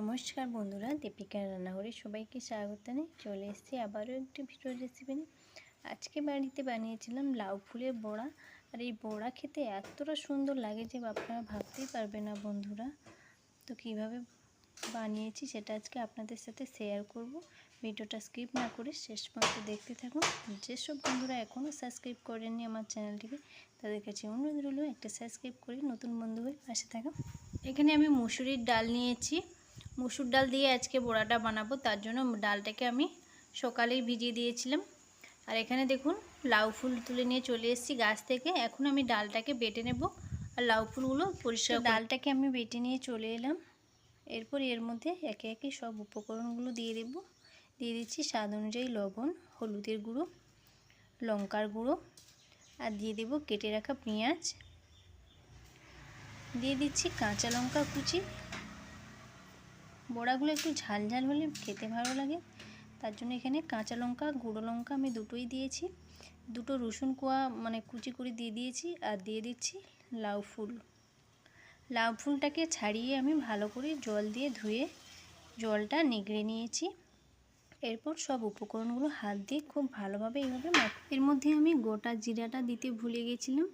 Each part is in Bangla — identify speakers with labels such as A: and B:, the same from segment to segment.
A: নমস্কার বন্ধুরা, দীপিকার রান্নাঘরে সবাইকে স্বাগত জানাই। চলে এসেছি আবারও একটি ভিডিও রেসিপি নিয়ে। আজকে বাড়িতে বানিয়েছিলাম লাউ ফুলের বড়া। আর এই বড়া খেতে এতটা সুন্দর লাগে যে আপনারা ভাবতেই পারবেন না বন্ধুরা। তো কীভাবে বানিয়েছি সেটা আজকে আপনাদের সাথে শেয়ার করব। ভিডিওটা স্কিপ না করে শেষ পর্যন্ত দেখতে থাকুন। যেসব বন্ধুরা এখনও সাবস্ক্রাইব করেননি আমার চ্যানেলটিকে, তাদের কাছে অনুরোধ রইল একটা সাবস্ক্রাইব করে নতুন বন্ধু হয়ে পাশে থাকুন। এখানে আমি মুসুরির ডাল নিয়েছি। মুসুর ডাল দিয়ে আজকে বড়াটা বানাবো, তার জন্য ডালটাকে আমি সকালেই ভিজিয়ে দিয়েছিলাম। আর এখানে দেখুন লাউ ফুল তুলে নিয়ে চলে এসেছি গাছ থেকে। এখন আমি ডালটাকে বেটে নেব আর লাউ ফুলগুলো পরিষ্কার ডালটাকে আমি বেটে নিয়ে চলে এলাম। এরপর এর মধ্যে একে একে সব উপকরণগুলো দিয়ে দেব। দিয়ে দিচ্ছি স্বাদ অনুযায়ী লবণ, হলুদের গুঁড়ো, লঙ্কার গুঁড়ো, আর দিয়ে দেব কেটে রাখা পেঁয়াজ, দিয়ে দিচ্ছি কাঁচা লঙ্কা কুচি। বড়াগুলো একটু ঝাল ঝাল হলে খেতে ভালো লাগে, তার জন্য এখানে কাঁচা লঙ্কা, গুঁড়ো লঙ্কা আমি দুটোই দিয়েছি। দুটো রসুন কোয়া কুচি করে দিয়ে দিয়েছি। আর দিয়ে দিচ্ছি লাউ ফুল। লাউ ফুলটাকে ছাড়িয়ে আমি ভালো করে জল দিয়ে ধুয়ে জলটা নিগড়ে নিয়েছি। এরপর সব উপকরণগুলো হাত দিয়ে খুব ভালোভাবে এইভাবে এর মধ্যে আমি গোটা জিরাটা দিতে ভুলে গেছিলাম,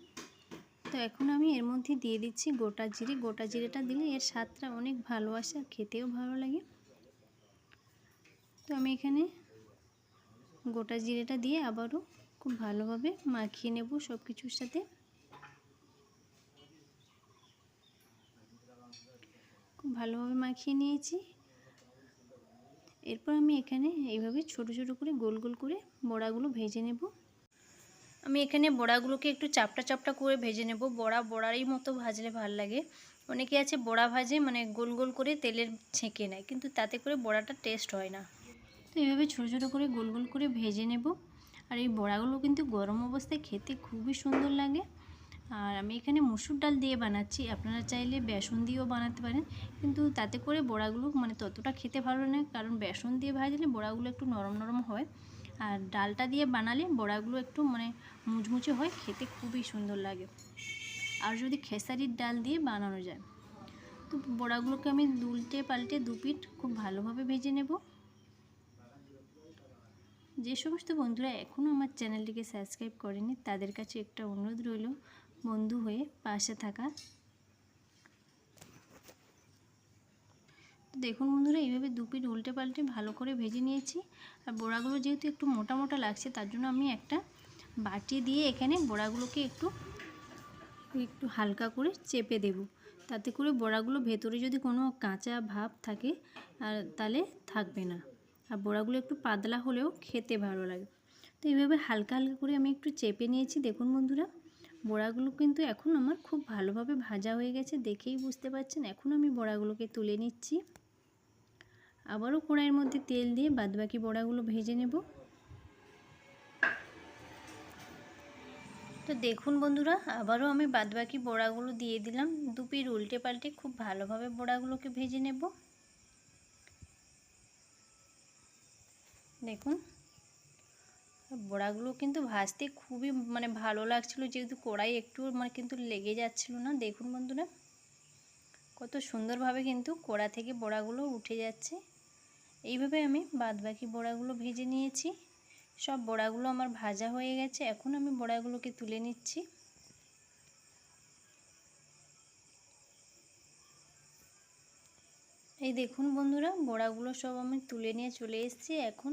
A: তো এখন আমি এর মধ্যে দিয়ে দিচ্ছি গোটা জিরে। গোটা জিরেটা দিলে এর স্বাদটা অনেক ভালো আসে আর খেতেও ভালো লাগে। তো আমি এখানে গোটা জিরেটা দিয়ে আবারও খুব ভালোভাবে মাখিয়ে নেব সব কিছুর সাথে। খুব ভালোভাবে মাখিয়ে নিয়েছি। এরপর আমি এখানে এইভাবে ছোট ছোট করে গোল গোল করে বড়াগুলো ভেজে নেব। আমি এখানে বড়াগুলোকে একটু চাপটা চাপটা করে ভেজে নেব। বড়ারই মতো ভাজলে ভালো লাগে। অনেকে আছে বড়া ভাজে গোল গোল করে তেলের ছেঁকে নেয়, কিন্তু তাতে করে বড়াটা টেস্ট হয় না। তো এইভাবে ছোটো ছোটো করে গোল গোল করে ভেজে নেব। আর এই বড়াগুলো কিন্তু গরম অবস্থায় খেতে খুবই সুন্দর লাগে। আর আমি এখানে মুসুর ডাল দিয়ে বানাচ্ছি, আপনারা চাইলে বেসন দিয়েও বানাতে পারেন, কিন্তু তাতে করে বড়াগুলো ততটা খেতে ভালো লাগে, কারণ বেসন দিয়ে ভাজলে বড়াগুলো একটু নরম নরম হয়। আর ডালটা দিয়ে বানালে বড়াগুলো একটু মুচমুচে হয়, খেতে খুবই সুন্দর লাগে। আর যদি খেসারির ডাল দিয়ে বানানো যায়, তো বড়াগুলোকে আমি উল্টে পাল্টে দুপিঠ খুব ভালোভাবে ভেজে নেব। যে সমস্ত বন্ধুরা এখনও আমার চ্যানেলটিকে সাবস্ক্রাইব করেনি, তাদের কাছে একটা অনুরোধ রইল বন্ধু হয়ে পাশে থাকা। দেখুন বন্ধুরা, এইভাবে দুপিঠ উল্টে পাল্টে ভালো করে ভেজে নিয়েছি। আর বড়াগুলো যেহেতু একটু মোটা মোটা লাগছে, তার জন্য আমি একটা বাটি দিয়ে এখানে বড়াগুলোকে একটু হালকা করে চেপে দেব, তাতে করে বড়াগুলো ভেতরে যদি কোনো কাঁচা ভাব থাকে আর তাহলে থাকবে না। আর বড়াগুলো একটু পাতলা হলেও খেতে ভালো লাগে। তো এইভাবে হালকা হালকা করে আমি একটু চেপে নিয়েছি। দেখুন বন্ধুরা, বড়াগুলো কিন্তু এখন আমার খুব ভালোভাবে ভাজা হয়ে গেছে, দেখেই বুঝতে পারছেন। এখন আমি বড়াগুলোকে তুলে নিচ্ছি। আবারও কড়াইয়ের মধ্যে তেল দিয়ে বাদবাকি বড়াগুলো ভেজে নেব। তো দেখুন বন্ধুরা, আবারও আমি বাদবাকি বড়াগুলো দিয়ে দিলাম। দুপিঠ উল্টে পাল্টে খুব ভালোভাবে বড়াগুলোকে ভেজে নেব। দেখুন বড়াগুলো কিন্তু ভাজতে খুবই ভালো লাগছিল, যেহেতু কড়াই একটু কিন্তু লেগে যাচ্ছিল না। দেখুন বন্ধুরা, কত সুন্দরভাবে কিন্তু কড়া থেকে বড়াগুলো উঠে যাচ্ছে। এইভাবে আমি বাদবাকি বড়াগুলো ভেজে নিয়েছি। সব বড়াগুলো আমার ভাজা হয়ে গেছে। এখন আমি বড়াগুলোকে তুলে নিচ্ছি। এই দেখুন বন্ধুরা, বড়াগুলো সব আমি তুলে নিয়ে চলে এসেছি। এখন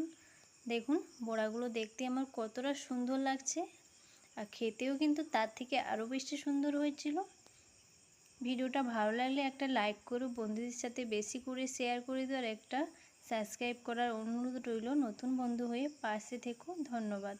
A: দেখুন বড়াগুলো দেখতে আমার কতটা সুন্দর লাগছে, আর খেতেও কিন্তু তার থেকে আরও বেশি সুন্দর হয়েছিল। ভিডিওটা ভালো লাগলে একটা লাইক করো, বন্ধুদের সাথে বেশি করে শেয়ার করে দিও, আর একটা সাবস্ক্রাইব করার অনুরোধ রইল। নতুন বন্ধু হয়ে পাশে থেকো। ধন্যবাদ।